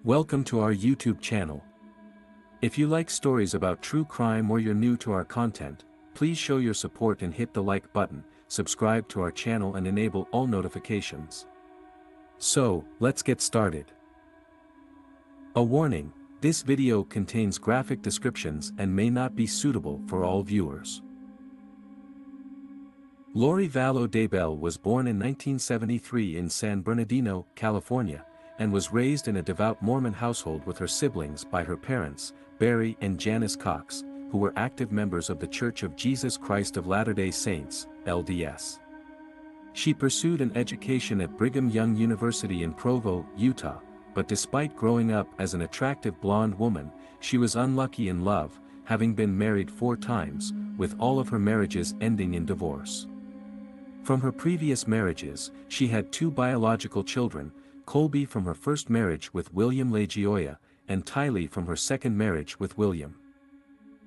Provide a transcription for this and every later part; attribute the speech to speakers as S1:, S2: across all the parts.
S1: Welcome to our YouTube channel. If you like stories about true crime or you're new to our content, please show your support and hit the like button, subscribe to our channel and enable all notifications. So, let's get started. A warning, this video contains graphic descriptions and may not be suitable for all viewers. Lori Vallow Daybell was born in 1973 in San Bernardino, California, and was raised in a devout Mormon household with her siblings by her parents, Barry and Janice Cox, who were active members of the Church of Jesus Christ of Latter-day Saints, LDS. She pursued an education at Brigham Young University in Provo, Utah, but despite growing up as an attractive blonde woman, she was unlucky in love, having been married 4 times, with all of her marriages ending in divorce. From her previous marriages, she had 2 biological children, Colby from her first marriage with William LaGioia, and Tylee from her second marriage with William.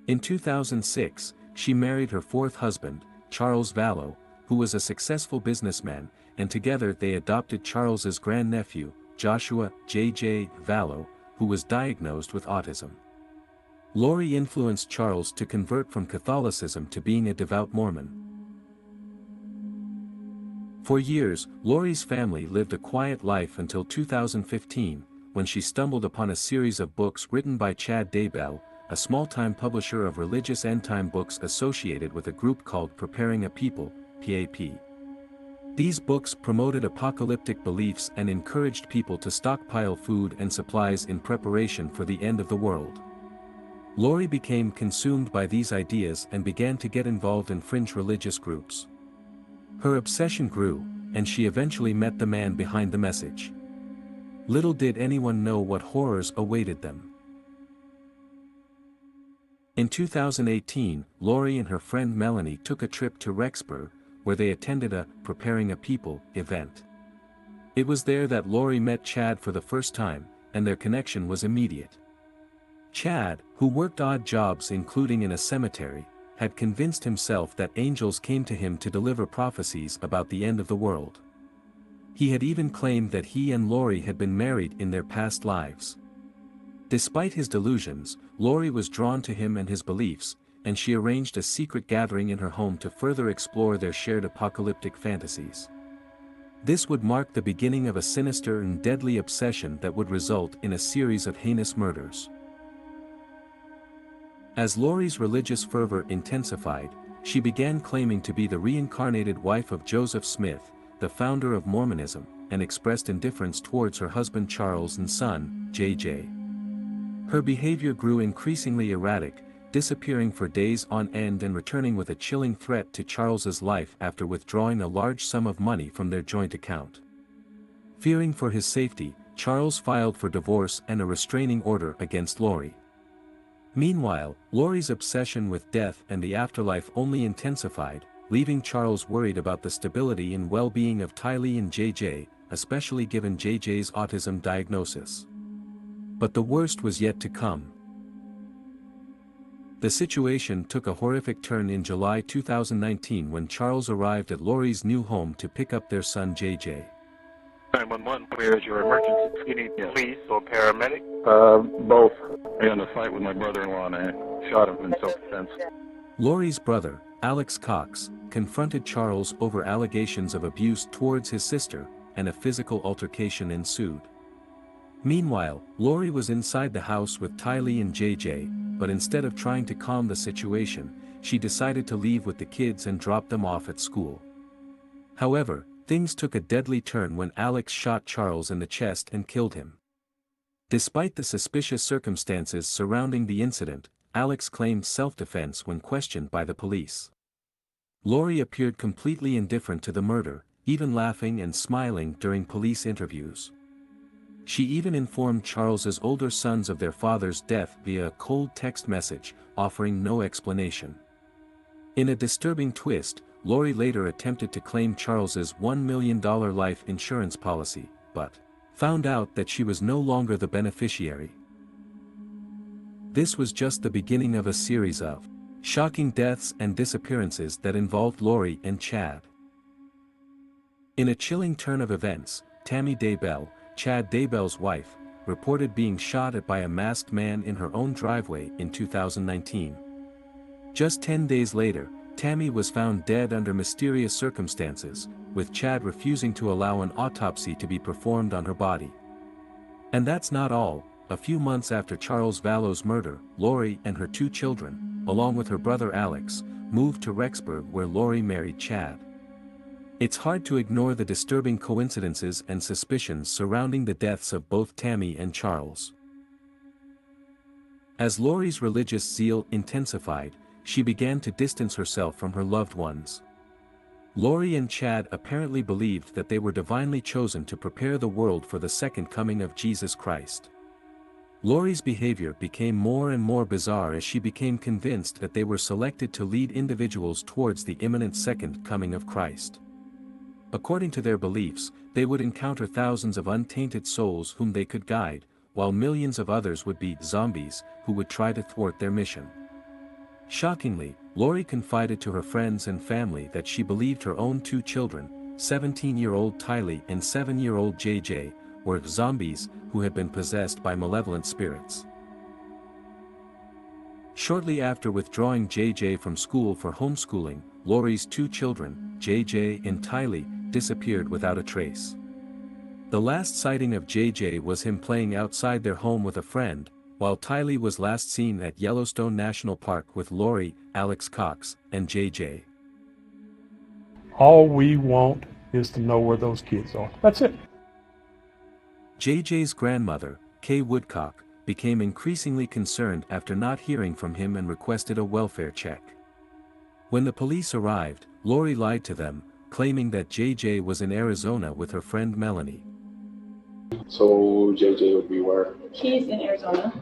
S1: In 2006, she married her 4th husband, Charles Vallow, who was a successful businessman, and together they adopted Charles's grandnephew, Joshua J.J. Vallow, who was diagnosed with autism. Lori influenced Charles to convert from Catholicism to being a devout Mormon. For years, Lori's family lived a quiet life until 2015, when she stumbled upon a series of books written by Chad Daybell, a small-time publisher of religious end-time books associated with a group called Preparing a People, PAP. These books promoted apocalyptic beliefs and encouraged people to stockpile food and supplies in preparation for the end of the world. Lori became consumed by these ideas and began to get involved in fringe religious groups. Her obsession grew, and she eventually met the man behind the message. Little did anyone know what horrors awaited them. In 2018, Lori and her friend Melanie took a trip to Rexburg, where they attended a Preparing a People event. It was there that Lori met Chad for the first time, and their connection was immediate. Chad, who worked odd jobs including in a cemetery, had convinced himself that angels came to him to deliver prophecies about the end of the world. He had even claimed that he and Lori had been married in their past lives. Despite his delusions, Lori was drawn to him and his beliefs, and she arranged a secret gathering in her home to further explore their shared apocalyptic fantasies. This would mark the beginning of a sinister and deadly obsession that would result in a series of heinous murders. As Lori's religious fervor intensified, she began claiming to be the reincarnated wife of Joseph Smith, the founder of Mormonism, and expressed indifference towards her husband Charles and son, J.J. Her behavior grew increasingly erratic, disappearing for days on end and returning with a chilling threat to Charles's life after withdrawing a large sum of money from their joint account. Fearing for his safety, Charles filed for divorce and a restraining order against Lori. Meanwhile, Lori's obsession with death and the afterlife only intensified, leaving Charles worried about the stability and well-being of Tylee and J.J., especially given J.J.'s autism diagnosis. But the worst was yet to come. The situation took a horrific turn in July 2019 when Charles arrived at Lori's new home to pick up their son J.J.
S2: 911, where is your emergency? You need police or paramedic?
S3: Both. I got in a fight with my brother-in-law and I shot him in self-defense.
S1: Lori's brother, Alex Cox, confronted Charles over allegations of abuse towards his sister, and a physical altercation ensued. Meanwhile, Lori was inside the house with Tylee and J.J., but instead of trying to calm the situation, she decided to leave with the kids and drop them off at school. However, things took a deadly turn when Alex shot Charles in the chest and killed him. Despite the suspicious circumstances surrounding the incident, Alex claimed self-defense when questioned by the police. Lori appeared completely indifferent to the murder, even laughing and smiling during police interviews. She even informed Charles's older sons of their father's death via a cold text message, offering no explanation. In a disturbing twist, Lori later attempted to claim Charles's $1 million life insurance policy, but found out that she was no longer the beneficiary. This was just the beginning of a series of shocking deaths and disappearances that involved Lori and Chad. In a chilling turn of events, Tammy Daybell, Chad Daybell's wife, reported being shot at by a masked man in her own driveway in 2019. Just 10 days later, Tammy was found dead under mysterious circumstances, with Chad refusing to allow an autopsy to be performed on her body. And that's not all. A few months after Charles Vallow's murder, Lori and her 2 children, along with her brother Alex, moved to Rexburg where Lori married Chad. It's hard to ignore the disturbing coincidences and suspicions surrounding the deaths of both Tammy and Charles. As Lori's religious zeal intensified, she began to distance herself from her loved ones. Lori and Chad apparently believed that they were divinely chosen to prepare the world for the second coming of Jesus Christ. Lori's behavior became more and more bizarre as she became convinced that they were selected to lead individuals towards the imminent second coming of Christ. According to their beliefs, they would encounter thousands of untainted souls whom they could guide, while millions of others would be zombies who would try to thwart their mission. Shockingly, Lori confided to her friends and family that she believed her own 2 children, 17-year-old Tylee and 7-year-old J.J., were zombies who had been possessed by malevolent spirits. Shortly after withdrawing J.J. from school for homeschooling, Lori's 2 children, J.J. and Tylee, disappeared without a trace. The last sighting of J.J. was him playing outside their home with a friend, while Tylee was last seen at Yellowstone National Park with Lori, Alex Cox, and J.J.
S4: All we want is to know where those kids are. That's it.
S1: J.J.'s grandmother, Kay Woodcock, became increasingly concerned after not hearing from him and requested a welfare check. When the police arrived, Lori lied to them, claiming that J.J. was in Arizona with her friend Melanie.
S5: So JJ would be where?
S6: He's in Arizona.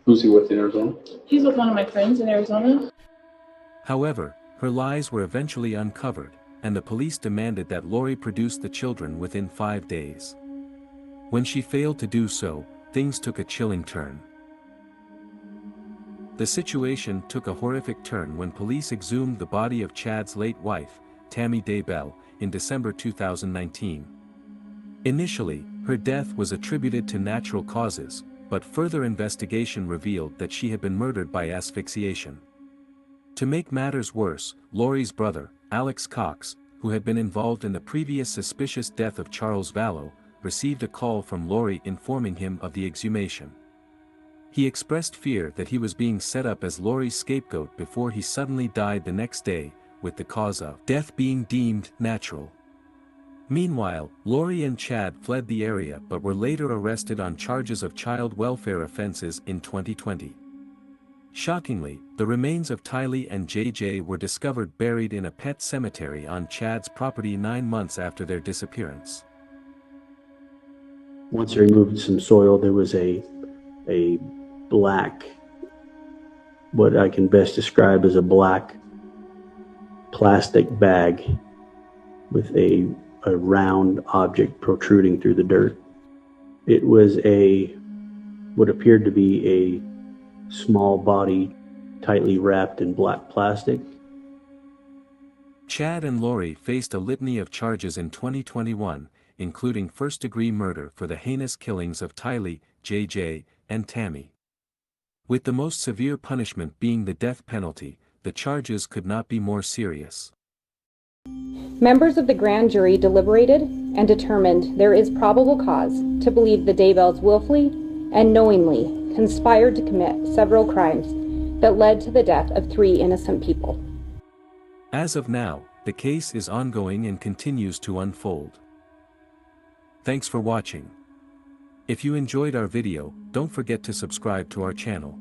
S5: Who's he with in Arizona?
S6: He's with one of my friends in Arizona.
S1: However, her lies were eventually uncovered, and the police demanded that Lori produce the children within 5 days. When she failed to do so, things took a chilling turn. The situation took a horrific turn when police exhumed the body of Chad's late wife, Tammy Daybell, in December 2019. Initially, her death was attributed to natural causes, but further investigation revealed that she had been murdered by asphyxiation. To make matters worse, Lori's brother, Alex Cox, who had been involved in the previous suspicious death of Charles Vallow, received a call from Lori informing him of the exhumation. He expressed fear that he was being set up as Lori's scapegoat before he suddenly died the next day, with the cause of death being deemed natural. Meanwhile, Lori and Chad fled the area but were later arrested on charges of child welfare offenses in 2020. Shockingly, the remains of Tylee and J.J. were discovered buried in a pet cemetery on Chad's property 9 months after their disappearance.
S7: Once they removed some soil, there was a black, what I can best describe as a black plastic bag with a round object protruding through the dirt. It was what appeared to be a small body tightly wrapped in black plastic.
S1: Chad and Lori faced a litany of charges in 2021, including first-degree murder for the heinous killings of Tylee, J.J., and Tammy. With the most severe punishment being the death penalty, the charges could not be more serious.
S8: Members of the grand jury deliberated and determined there is probable cause to believe the Daybells willfully and knowingly conspired to commit several crimes that led to the death of 3 innocent people.
S1: As of now, the case is ongoing and continues to unfold. Thanks for watching. If you enjoyed our video, don't forget to subscribe to our channel.